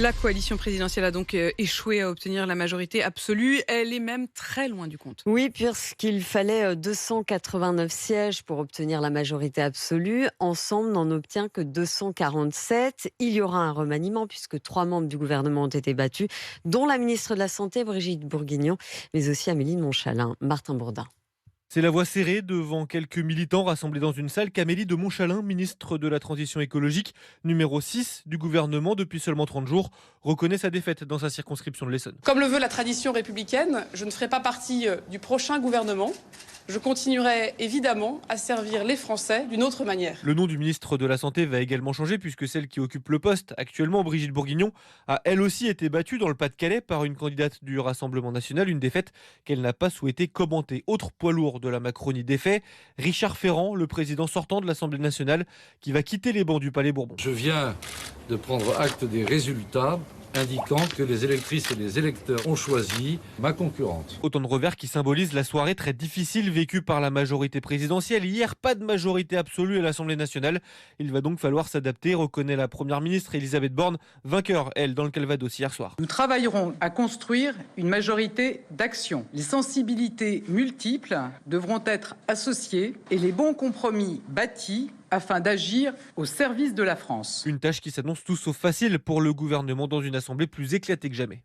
La coalition présidentielle a donc échoué à obtenir la majorité absolue. Elle est même très loin du compte. Oui, puisqu'il fallait 289 sièges pour obtenir la majorité absolue. Ensemble, n'en obtient que 247. Il y aura un remaniement puisque 3 membres du gouvernement ont été battus, dont la ministre de la Santé, Brigitte Bourguignon, mais aussi Amélie de Montchalin. Martin Bourdin. C'est la voix serrée devant quelques militants rassemblés dans une salle qu'Amélie de Montchalin, ministre de la Transition écologique, numéro 6 du gouvernement depuis seulement 30 jours, reconnaît sa défaite dans sa circonscription de l'Essonne. Comme le veut la tradition républicaine, je ne ferai pas partie du prochain gouvernement. Je continuerai évidemment à servir les Français d'une autre manière. Le nom du ministre de la Santé va également changer puisque celle qui occupe le poste actuellement, Brigitte Bourguignon, a elle aussi été battue dans le Pas-de-Calais par une candidate du Rassemblement national, une défaite qu'elle n'a pas souhaité commenter. Autre poids lourd de la Macronie défait, Richard Ferrand, le président sortant de l'Assemblée nationale, qui va quitter les bancs du Palais Bourbon. Je viens de prendre acte des résultats indiquant que les électrices et les électeurs ont choisi ma concurrente. Autant de revers qui symbolisent la soirée très difficile vécue par la majorité présidentielle. Hier, pas de majorité absolue à l'Assemblée nationale. Il va donc falloir s'adapter, reconnaît la Première ministre Elisabeth Borne, vainqueur, elle, dans le Calvados hier soir. Nous travaillerons à construire une majorité d'action. Les sensibilités multiples devront être associées et les bons compromis bâtis afin d'agir au service de la France. Une tâche qui s'annonce tout sauf facile pour le gouvernement dans une assemblée plus éclatée que jamais.